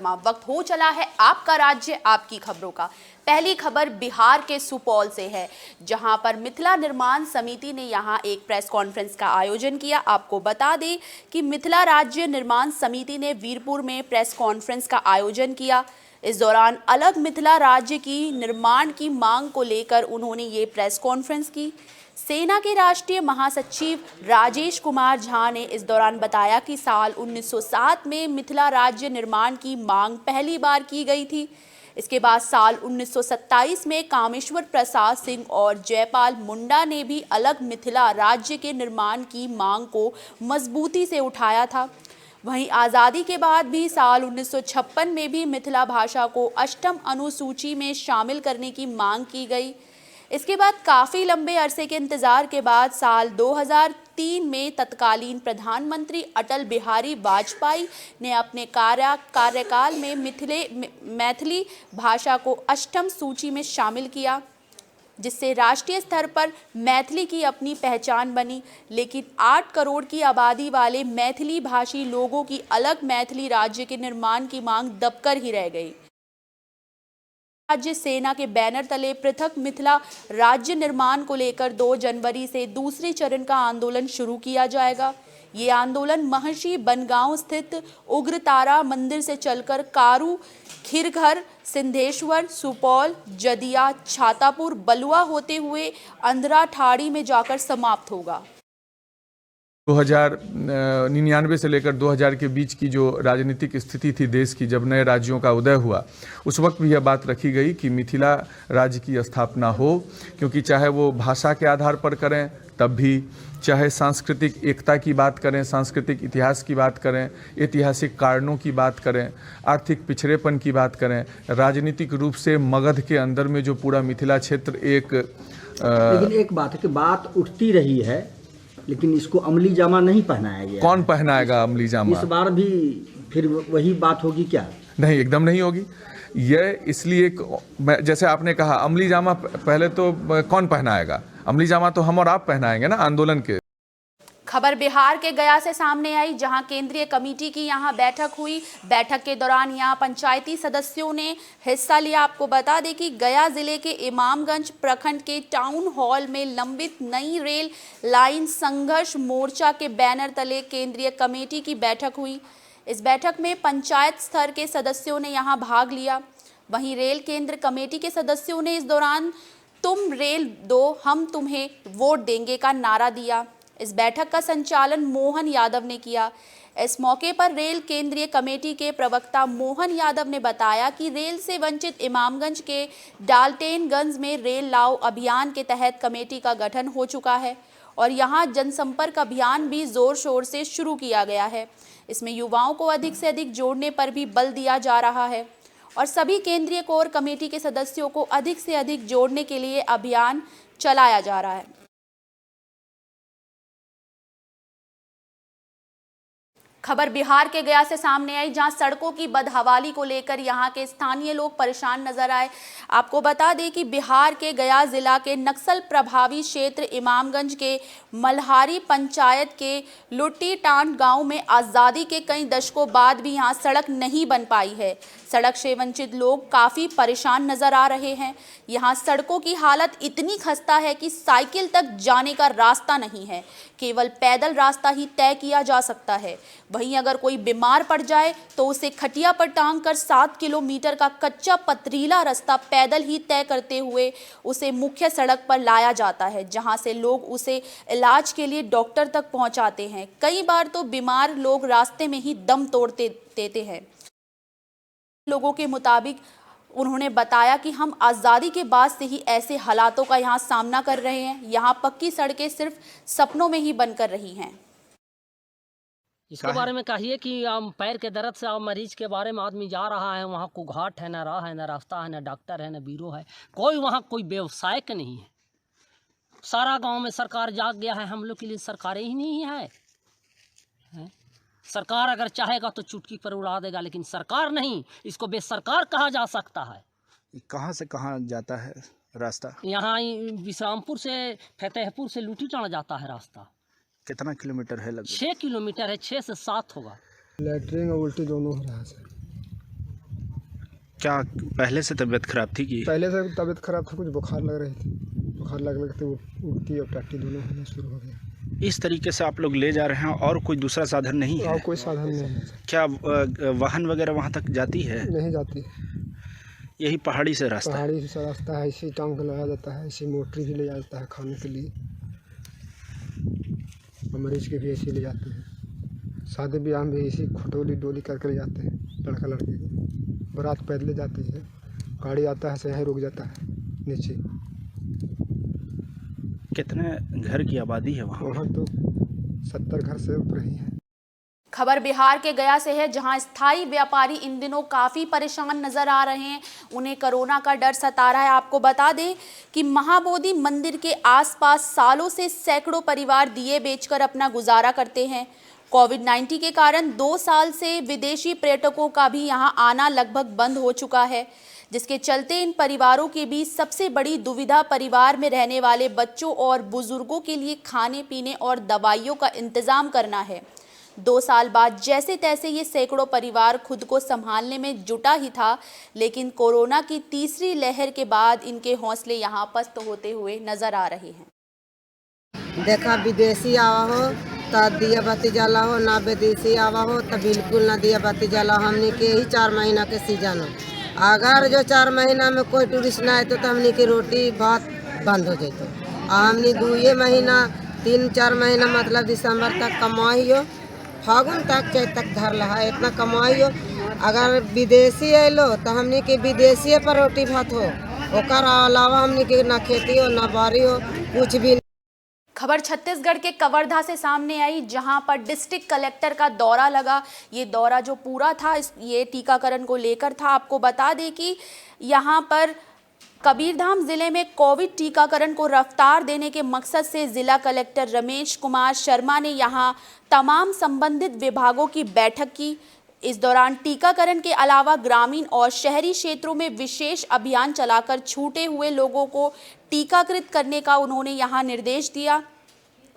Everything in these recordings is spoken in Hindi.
पैनोरामा। वक्त हो चला है आपका राज्य आपकी खबरों का। पहली खबर बिहार के सुपौल से है, जहां पर मिथिला निर्माण समिति ने यहां एक प्रेस कॉन्फ्रेंस का आयोजन किया। आपको बता दें कि मिथिला राज्य निर्माण समिति ने वीरपुर में प्रेस कॉन्फ्रेंस का आयोजन किया। इस दौरान अलग मिथिला राज्य की निर्माण की मांग को लेकर उन्होंने ये प्रेस कॉन्फ्रेंस की। सेना के राष्ट्रीय महासचिव राजेश कुमार झा ने इस दौरान बताया कि साल 1907 में मिथिला राज्य निर्माण की मांग पहली बार की गई थी। इसके बाद साल 1927 में कामेश्वर प्रसाद सिंह और जयपाल मुंडा ने भी अलग मिथिला राज्य के निर्माण की मांग को मजबूती से उठाया था। वहीं आज़ादी के बाद भी साल 1956 में भी मिथिला भाषा को अष्टम अनुसूची में शामिल करने की मांग की गई। इसके बाद काफ़ी लंबे अरसे के इंतज़ार के बाद साल 2003 में तत्कालीन प्रधानमंत्री अटल बिहारी वाजपेयी ने अपने कार्यकाल में मैथिली भाषा को अष्टम सूची में शामिल किया, जिससे राष्ट्रीय स्तर पर मैथिली की अपनी पहचान बनी। लेकिन 8 करोड़ की आबादी वाले मैथिली भाषी लोगों की अलग मैथिली राज्य के निर्माण की मांग दबकर ही रह गई। राज्य सेना के बैनर तले पृथक मिथिला राज्य निर्माण को लेकर 2 जनवरी से दूसरे चरण का आंदोलन शुरू किया जाएगा। ये आंदोलन महर्षि बनगांव स्थित उग्रतारा मंदिर से चलकर कारू, खीरघर, सिंधेश्वर, सुपौल, जदिया, छातापुर, बलुआ होते हुए अंधरा ठाड़ी में जाकर समाप्त होगा। 1999 से लेकर 2000 के बीच की जो राजनीतिक स्थिति थी देश की, जब नए राज्यों का उदय हुआ, उस वक्त भी यह बात रखी गई कि मिथिला राज्य की स्थापना हो, क्योंकि चाहे वो भाषा के आधार पर करें तब भी, चाहे सांस्कृतिक एकता की बात करें, सांस्कृतिक इतिहास की बात करें, ऐतिहासिक कारणों की बात करें, आर्थिक पिछड़ेपन की बात करें, राजनीतिक रूप से मगध के अंदर में जो पूरा मिथिला क्षेत्र लेकिन एक बात है कि बात उठती रही है, लेकिन इसको अमली जामा नहीं पहनाया गया। कौन पहनाएगा अमली जामा? इस बार भी फिर वही बात होगी क्या? नहीं, एकदम नहीं होगी। यह इसलिए जैसे आपने कहा अमली जामा पहले तो कौन पहनाएगा? अमली जामा तो हम और आप पहनाएंगे ना आंदोलन के। खबर बिहार के गया से सामने आई, जहां केंद्रीय कमेटी की यहां बैठक हुई। बैठक के दौरान यहां पंचायती सदस्यों ने हिस्सा लिया। आपको बता दें कि गया जिले के इमामगंज प्रखंड के टाउन हॉल में लंबित नई रेल लाइन संघर्ष मोर्चा के बैनर तले केंद्रीय कमेटी की बैठक हुई। इस बैठक में पंचायत स्तर के सदस्यों ने यहां भाग लिया। वहीं रेल केंद्र कमेटी के सदस्यों ने इस दौरान तुम रेल दो हम तुम्हें वोट देंगे का नारा दिया। इस बैठक का संचालन मोहन यादव ने किया। इस मौके पर रेल केंद्रीय कमेटी के प्रवक्ता मोहन यादव ने बताया कि रेल से वंचित इमामगंज के डाल्टेनगंज में रेल लाओ अभियान के तहत कमेटी का गठन हो चुका है और यहां जनसंपर्क अभियान भी जोर शोर से शुरू किया गया है। इसमें युवाओं को अधिक से अधिक जोड़ने पर भी बल दिया जा रहा है और सभी केंद्रीय कोर कमेटी के सदस्यों को अधिक से अधिक जोड़ने के लिए अभियान चलाया जा रहा है। खबर बिहार के गया से सामने आई, जहां सड़कों की बदहवाली को लेकर यहां के स्थानीय लोग परेशान नजर आए। आपको बता दें कि बिहार के गया जिला के नक्सल प्रभावी क्षेत्र इमामगंज के मल्हारी पंचायत के लुट्टीटांड गांव में आज़ादी के कई दशकों बाद भी यहां सड़क नहीं बन पाई है। सड़क से वंचित लोग काफ़ी परेशान नजर आ रहे हैं। यहाँ सड़कों की हालत इतनी खस्ता है कि साइकिल तक जाने का रास्ता नहीं है, केवल पैदल रास्ता ही तय किया जा सकता है। वहीं अगर कोई बीमार पड़ जाए तो उसे खटिया पर टांग कर 7 किलोमीटर का कच्चा पथरीला रास्ता पैदल ही तय करते हुए उसे मुख्य सड़क पर लाया जाता है, जहां से लोग उसे इलाज के लिए डॉक्टर तक पहुंचाते हैं। कई बार तो बीमार लोग रास्ते में ही दम तोड़ देते हैं। लोगों के मुताबिक उन्होंने बताया कि हम आज़ादी के बाद से ही ऐसे हालातों का यहाँ सामना कर रहे हैं। यहाँ पक्की सड़कें सिर्फ सपनों में ही बनकर रही हैं। इसके बारे में कहिए कि पैर के दर्द से मरीज के बारे में आदमी जा रहा है, वहाँ को घाट है, ना राह है, ना रास्ता है, ना डॉक्टर है, ना बीरो है, कोई वहाँ कोई व्यवसाय का नहीं है। सारा गांव में सरकार जाग गया है, हम लोग के लिए सरकार ही नहीं है। सरकार अगर चाहेगा तो चुटकी पर उड़ा देगा, लेकिन सरकार नहीं, इसको बेसरकार कहा जा सकता है। कहाँ से कहाँ जाता है रास्ता? यहाँ विश्रामपुर से फतेहपुर से लुटीटांड जाता है रास्ता। कितना किलोमीटर है? लगभग 6 किलोमीटर है, 6 से 7 होगा। लैटरिन और उल्टी दोनों हो रहा है सर। क्या पहले से तबीयत खराब थी कि पहले से तबीयत खराब था, कुछ बुखार लग रही थी, बुखार लगने लगते उल्टी और टट्टी दोनों होना शुरू हो गया। इस तरीके से आप लोग ले जा रहे हैं और कोई दूसरा साधन नहीं है? और कोई साधन नहीं है। क्या वाहन वगैरह वहाँ तक जाती है? नहीं जाती, यही पहाड़ी से रास्ता है? पहाड़ी से रास्ता है, इसी टांग को लगाया जाता है, इसी मोटरी भी ले जाता है खाने के लिए, और मरीज के भी ऐसे ले जाते हैं। शादी ब्याह में भी इसी खटोली डोली करके ले जाते हैं, लड़का लड़की को। बारात पैदल जाती है, गाड़ी आता है से यहाँ रुक जाता है नीचे। कितने घर की आबादी है वहाँ? वहाँ तो 70 घर से ऊपर ही है। खबर बिहार के गया से है, जहां स्थायी व्यापारी इन दिनों काफ़ी परेशान नजर आ रहे हैं। उन्हें कोरोना का डर सता रहा है। आपको बता दें कि महाबोधि मंदिर के आसपास सालों से सैकड़ों परिवार दिए बेचकर अपना गुजारा करते हैं। कोविड-19 के कारण 2 साल से विदेशी पर्यटकों का भी यहां आना लगभग बंद हो चुका है, जिसके चलते इन परिवारों के बीच सबसे बड़ी दुविधा परिवार में रहने वाले बच्चों और बुजुर्गों के लिए खाने पीने और दवाइयों का इंतजाम करना है। 2 साल बाद जैसे तैसे ये सैकड़ों परिवार खुद को संभालने में जुटा ही था, लेकिन कोरोना की तीसरी लहर के बाद इनके हौसले यहाँ पस्त होते हुए नजर आ रहे हैं। देखा विदेशी आवा हो तो दिया बाती जला हो, ना विदेशी आवा हो तो बिल्कुल ना दिया बाती जला। हमने के ही 4 महीना के सीजन हो, अगर जो 4 महीना में कोई टूरिस्ट ना आए तो हमने की रोटी बहुत बंद हो जाए। हमने 2 महीना 3-4 महीना मतलब दिसंबर तक कमाई हो, फागुन तक चैत तक धर रहा इतना कमाई हो। अगर विदेशी अलो तो हमने के विदेशी पर रोटी भात हो, ओकर अलावा हमने के ना खेती हो ना बारी हो, कुछ भी। खबर छत्तीसगढ़ के कवर्धा से सामने आई, जहां पर डिस्ट्रिक्ट कलेक्टर का दौरा लगा। ये दौरा जो पूरा था ये टीकाकरण को लेकर था। आपको बता दें कि यहां पर कबीरधाम जिले में कोविड टीकाकरण को रफ्तार देने के मकसद से जिला कलेक्टर रमेश कुमार शर्मा ने यहां तमाम संबंधित विभागों की बैठक की। इस दौरान टीकाकरण के अलावा ग्रामीण और शहरी क्षेत्रों में विशेष अभियान चलाकर छूटे हुए लोगों को टीकाकृत करने का उन्होंने यहां निर्देश दिया।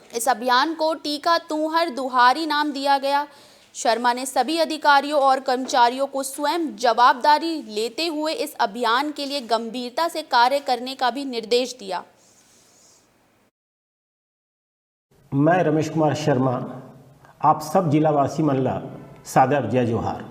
इस अभियान को टीका तू हर दुहारी नाम दिया गया। शर्मा ने सभी अधिकारियों और कर्मचारियों को स्वयं जवाबदारी लेते हुए इस अभियान के लिए गंभीरता से कार्य करने का भी निर्देश दिया। मैं रमेश कुमार शर्मा आप सब जिलावासी मन ला सादर जय जोहार।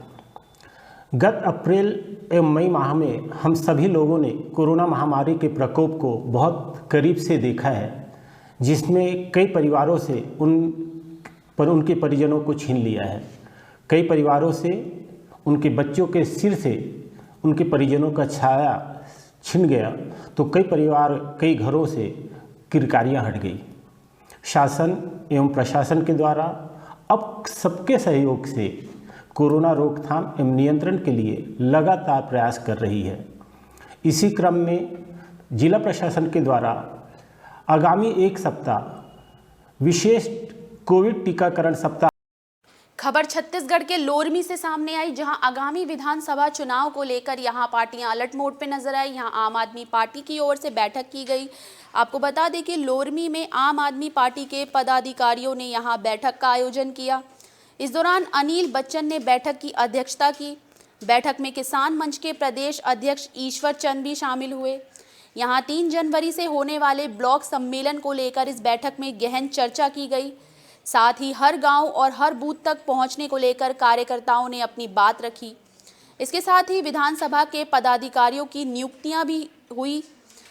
गत अप्रैल एवं मई माह में हम सभी लोगों ने कोरोना महामारी के प्रकोप को बहुत करीब से देखा है, जिसमें कई परिवारों से उनके परिजनों को छीन लिया है। कई परिवारों से उनके बच्चों के सिर से उनके परिजनों का छाया छिन गया, तो कई घरों से किरकारियां हट गई। शासन एवं प्रशासन के द्वारा अब सबके सहयोग से कोरोना रोकथाम एवं नियंत्रण के लिए लगातार प्रयास कर रही है। इसी क्रम में जिला प्रशासन के द्वारा आगामी 1 सप्ताह विशेष कोविड टीकाकरण सप्ताह। खबर छत्तीसगढ़ के लोरमी से सामने आई, जहां आगामी विधानसभा चुनाव को लेकर यहां पार्टियां अलर्ट मोड पे नजर आई। यहां आम आदमी पार्टी की ओर से बैठक की गई। आपको बता दें कि लोरमी में आम आदमी पार्टी के पदाधिकारियों ने यहां बैठक का आयोजन किया। इस दौरान अनिल बच्चन ने बैठक की अध्यक्षता की। बैठक में किसान मंच के प्रदेश अध्यक्ष ईश्वर चंद भी शामिल हुए। यहां 3 जनवरी से होने वाले ब्लॉक सम्मेलन को लेकर इस बैठक में गहन चर्चा की गई। साथ ही हर गांव और हर बूथ तक पहुंचने को लेकर कार्यकर्ताओं ने अपनी बात रखी। इसके साथ ही विधानसभा के पदाधिकारियों की नियुक्तियां भी हुई।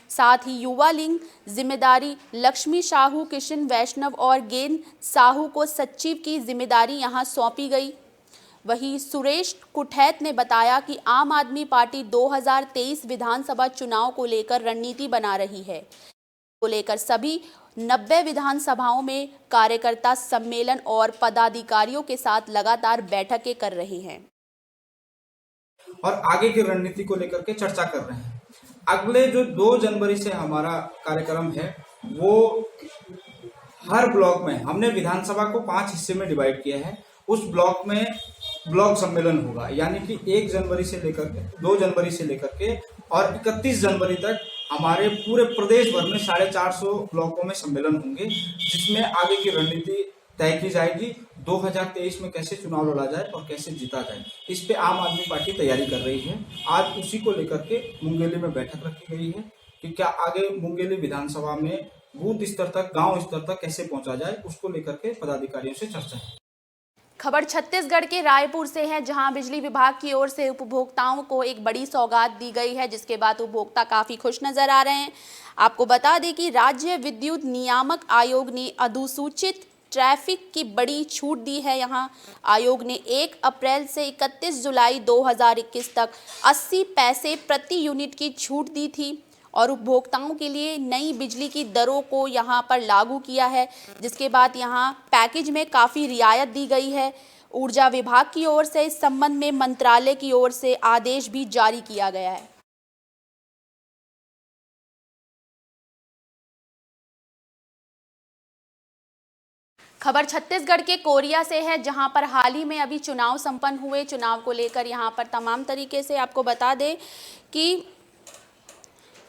साथ ही युवा लिंग जिम्मेदारी लक्ष्मी साहू, किशन वैष्णव और गेन साहू को सचिव की जिम्मेदारी यहां सौंपी गई। वहीं सुरेश कुठैत ने बताया कि आम आदमी पार्टी 2023 विधानसभा चुनाव को लेकर रणनीति बना रही है। को लेकर सभी 90 विधानसभाओं में कार्यकर्ता सम्मेलन और पदाधिकारियों के साथ लगातार बैठकें कर रहे हैं और आगे की रणनीति को लेकर के चर्चा कर रहे हैं। अगले जो 2 जनवरी से हमारा कार्यक्रम है वो हर ब्लॉक में हमने विधानसभा को 5 हिस्से में डिवाइड किया है। उस ब्लॉक में ब्लॉक सम्मेलन होगा, यानी कि 1 जनवरी से लेकर के 2 जनवरी से लेकर के और 31 जनवरी तक हमारे पूरे प्रदेश भर में 450 ब्लॉकों में सम्मेलन होंगे, जिसमें आगे की रणनीति तय की जाएगी। 2023 में कैसे चुनाव लड़ा जाए और कैसे जीता जाए, इस पे आम आदमी पार्टी तैयारी कर रही है। आज उसी को लेकर के मुंगेली में बैठक रखी गई है कि क्या आगे मुंगेली विधानसभा में बूथ स्तर तक, गांव स्तर तक कैसे पहुंचा जाए, उसको लेकर के पदाधिकारियों से चर्चा है। खबर छत्तीसगढ़ के रायपुर से है, जहां बिजली विभाग की ओर से उपभोक्ताओं को एक बड़ी सौगात दी गई है, जिसके बाद उपभोक्ता काफी खुश नजर आ रहे हैं। आपको बता दें कि राज्य विद्युत नियामक आयोग ने अनुसूचित ट्रैफिक की बड़ी छूट दी है। यहां आयोग ने 1 अप्रैल से 31 जुलाई 2021 तक 80 पैसे प्रति यूनिट की छूट दी थी और उपभोक्ताओं के लिए नई बिजली की दरों को यहां पर लागू किया है, जिसके बाद यहां पैकेज में काफ़ी रियायत दी गई है। ऊर्जा विभाग की ओर से इस संबंध में मंत्रालय की ओर से आदेश भी जारी किया गया है। खबर छत्तीसगढ़ के कोरिया से है, जहां पर हाल ही में अभी चुनाव संपन्न हुए। चुनाव को लेकर यहां पर तमाम तरीके से आपको बता दें कि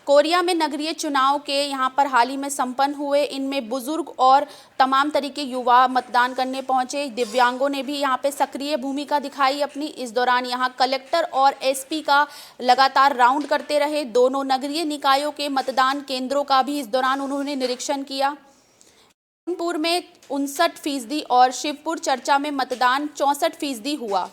कोरिया में नगरीय चुनाव के यहाँ पर हाल ही में संपन्न हुए। इनमें बुजुर्ग और तमाम तरीके युवा मतदान करने पहुँचे। दिव्यांगों ने भी यहाँ पे सक्रिय भूमिका दिखाई अपनी। इस दौरान यहाँ कलेक्टर और एसपी का लगातार राउंड करते रहे। दोनों नगरीय निकायों के मतदान केंद्रों का भी इस दौरान उन्होंने निरीक्षण किया। कानपुर में 59% और शिवपुर चर्चा में मतदान 64% हुआ।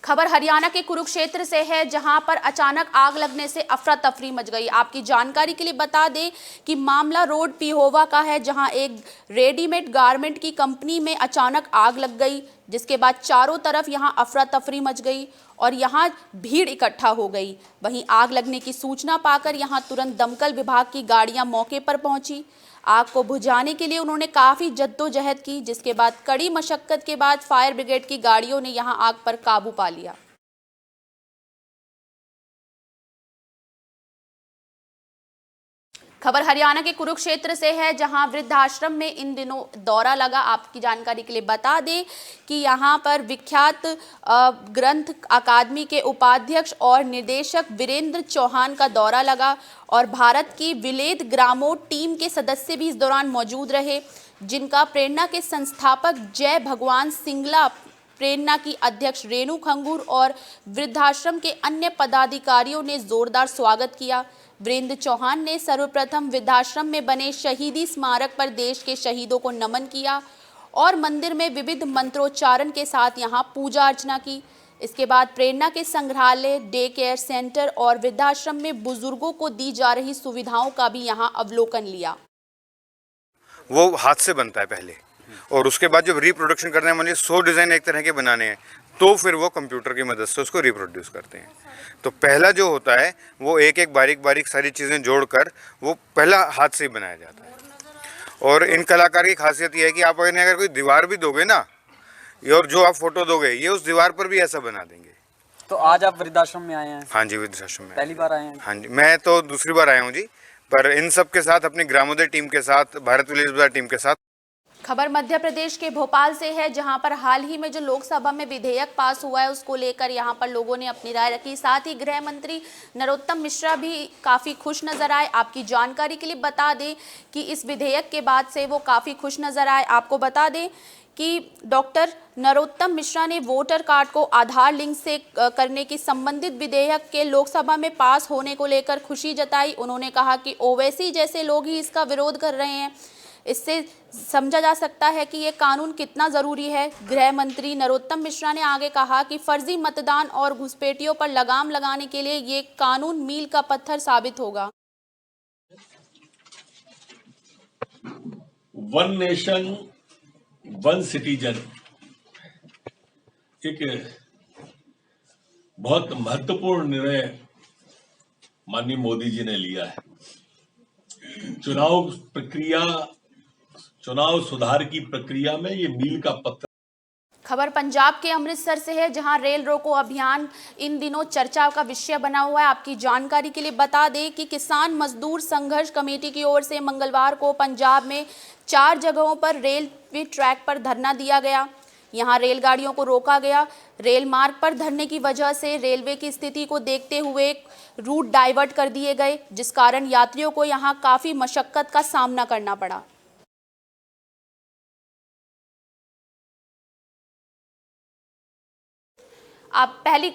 खबर हरियाणा के कुरुक्षेत्र से है, जहां पर अचानक आग लगने से अफरा तफरी मच गई। आपकी जानकारी के लिए बता दें कि मामला रोड पिहोवा का है, जहां एक रेडीमेड गारमेंट की कंपनी में अचानक आग लग गई, जिसके बाद चारों तरफ यहां अफरा तफरी मच गई और यहां भीड़ इकट्ठा हो गई। वहीं आग लगने की सूचना पाकर यहां तुरंत दमकल विभाग की गाड़ियां मौके पर पहुंची। आग को बुझाने के लिए उन्होंने काफ़ी जद्दोजहद की, जिसके बाद कड़ी मशक्कत के बाद फायर ब्रिगेड की गाड़ियों ने यहां आग पर काबू पा लिया। खबर हरियाणा के कुरुक्षेत्र से है, जहां वृद्धाश्रम में इन दिनों दौरा लगा। आपकी जानकारी के लिए बता दें कि यहां पर विख्यात ग्रंथ अकादमी के उपाध्यक्ष और निर्देशक वीरेंद्र चौहान का दौरा लगा और भारत की विलेद ग्रामो टीम के सदस्य भी इस दौरान मौजूद रहे, जिनका प्रेरणा के संस्थापक जय भगवान सिंगला, प्रेरणा की अध्यक्ष रेणु खंगूर और वृद्धाश्रम के अन्य पदाधिकारियों ने जोरदार स्वागत किया। वीरेंद्र चौहान ने सर्वप्रथम वृद्धाश्रम में बने शहीदी स्मारक पर देश के शहीदों को नमन किया और मंदिर में विविध मंत्रोच्चारण के साथ यहां पूजा अर्चना की। इसके बाद प्रेरणा के संग्रहालय, डे केयर सेंटर और वृद्धाश्रम में बुजुर्गों को दी जा रही सुविधाओं का भी यहां अवलोकन लिया। वो हाथ से बनता है पहले, और उसके बाद जब रिप्रोडक्शन करने वाले 100 डिज़ाइन एक तरह के बनाने हैं, तो फिर वो कंप्यूटर की मदद से उसको रिप्रोड्यूस करते हैं। तो पहला जो होता है वो एक एक बारीक बारीक सारी चीज़ें जोड़कर वो पहला हाथ से ही बनाया जाता है। और इन कलाकार की खासियत ये है कि आप अगर कोई दीवार भी दोगे ना, और जो आप फोटो दोगे ये उस दीवार पर भी ऐसा बना देंगे। तो आज आप वृद्धाश्रम में आए हैं? हाँ जी, वृद्धाश्रम में पहली बार आए हैं? हाँ जी, मैं तो दूसरी बार आया हूँ जी, पर इन सब के साथ अपनी ग्रामोदय टीम के साथ, भारत विलेज बाजार टीम के साथ। खबर मध्य प्रदेश के भोपाल से है, जहां पर हाल ही में जो लोकसभा में विधेयक पास हुआ है उसको लेकर यहां पर लोगों ने अपनी राय रखी। साथ ही गृह मंत्री नरोत्तम मिश्रा भी काफ़ी खुश नजर आए। आपकी जानकारी के लिए बता दें कि इस विधेयक के बाद से वो काफ़ी खुश नजर आए। आपको बता दें कि डॉक्टर नरोत्तम मिश्रा ने वोटर कार्ड को आधार लिंक से करने की संबंधित विधेयक के लोकसभा में पास होने को लेकर खुशी जताई। उन्होंने कहा कि ओवैसी जैसे लोग ही इसका विरोध कर रहे हैं। इससे समझा जा सकता है कि ये कानून कितना ज़रूरी है। गृह मंत्री नरोत्तम मिश्रा ने आगे कहा कि फर्जी मतदान और घुसपैठियों पर लगाम लगाने के लिए ये कानून मील का पत्थर साबित होगा। वन नेशन वन सिटीजन एक बहुत महत्वपूर्ण निर्णय माननीय मोदी जी ने लिया है। चुनाव सुधार की प्रक्रिया में ये मील का पत्थर। खबर पंजाब के अमृतसर से है, जहां रेल रोको अभियान इन दिनों चर्चा का विषय बना हुआ है। आपकी जानकारी के लिए बता दें कि किसान मजदूर संघर्ष कमेटी की ओर से मंगलवार को पंजाब में 4 जगहों पर रेलवे ट्रैक पर धरना दिया गया। यहां रेलगाड़ियों को रोका गया। रेल मार्ग पर धरने की वजह से रेलवे की स्थिति को देखते हुए रूट डाइवर्ट कर दिए गए, जिस कारण यात्रियों को यहां काफी मशक्कत का सामना करना पड़ा। अब पहली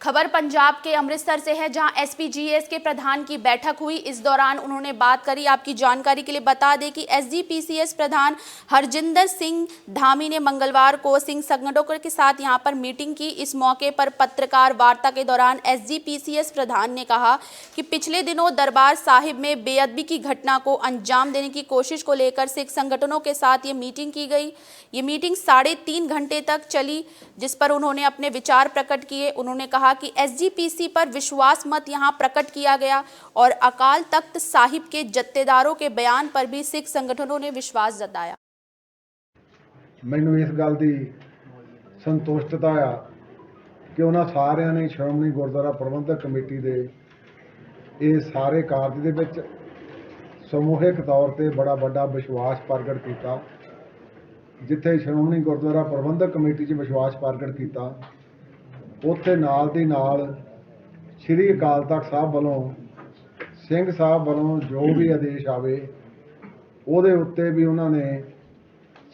खबर पंजाब के अमृतसर से है, जहां एसपीजीएस के प्रधान की बैठक हुई। इस दौरान उन्होंने बात करी। आपकी जानकारी के लिए बता दें कि एसजीपीसीएस प्रधान हरजिंदर सिंह धामी ने मंगलवार को सिंह संगठनों के साथ यहां पर मीटिंग की। इस मौके पर पत्रकार वार्ता के दौरान एसजीपीसीएस प्रधान ने कहा कि पिछले दिनों दरबार साहिब में बेअदबी की घटना को अंजाम देने की कोशिश को लेकर सिख संगठनों के साथ ये मीटिंग की गई। ये मीटिंग 3.5 घंटे तक चली, जिस पर उन्होंने अपने विचार प्रकट किए। उन्होंने कहा कि एसजीपीसी पर विश्वास मत यहां प्रकट किया गया और अकाल तख्त साहिब के जत्थेदारों के बयान पर भी सिख संगठनों ने विश्वास जताया। ਮੈਨੂੰ ਇਸ ਗੱਲ ਦੀ ਸੰਤੁਸ਼ਟਤਾ ਆ ਕਿ ਉਹਨਾਂ ਸਾਰਿਆਂ ਨੇ ਸ਼੍ਰੋਮਣੀ ਗੁਰਦੁਆਰਾ ਪ੍ਰਬੰਧਕ ਕਮੇਟੀ ਦੇ ਇਹ ਸਾਰੇ ਕਾਰਜ ਦੇ ਵਿੱਚ ਸਮੂਹਿਕ ਤੌਰ ਤੇ ਬੜਾ ਵੱਡਾ ਵਿਸ਼ਵਾਸ ਪ੍ਰਗਟ ਕੀਤਾ। ਜਿੱਥੇ ਸ਼੍ਰੋਮਣੀ ਗੁਰਦੁਆਰਾ ਪ੍ਰਬੰਧਕ ਕਮੇਟੀ 'ਚ ਵਿਸ਼ਵਾਸ ਪ੍ਰਗਟ ਕੀਤਾ, ਉੱਥੇ ਨਾਲ ਦੀ ਨਾਲ ਸ਼੍ਰੀ ਅਕਾਲ ਤਖਤ ਸਾਹਿਬ ਵੱਲੋਂ ਸਿੰਘ ਸਾਹਿਬ ਵੱਲੋਂ ਜੋ ਵੀ ਆਦੇਸ਼ ਆਵੇ ਉਹਦੇ ਉੱਤੇ ਵੀ ਉਹਨਾਂ ਨੇ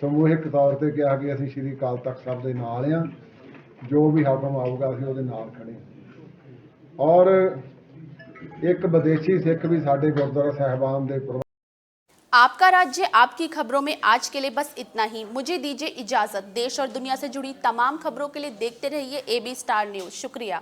ਸਮੂਹਿਕ ਤੌਰ ਤੇ ਕਿਹਾ ਕਿ ਅਸੀਂ ਸ਼੍ਰੀ ਅਕਾਲ ਤਖਤ ਸਾਹਿਬ ਦੇ ਨਾਲ ਹਾਂ, ਜੋ ਵੀ ਹੁਕਮ ਆਊਗਾ ਅਸੀਂ ਉਹਦੇ ਨਾਲ ਖੜੇ ਹਾਂ। ਔਰ ਇੱਕ ਵਿਦੇਸ਼ੀ ਸਿੱਖ ਵੀ ਸਾਡੇ ਗੁਰਦੁਆਰਾ ਸਾਹਿਬਾਨ ਦੇ आपका राज्य आपकी खबरों में आज के लिए बस इतना ही। मुझे दीजिए इजाजत। देश और दुनिया से जुड़ी तमाम खबरों के लिए देखते रहिए AB स्टार न्यूज़। शुक्रिया।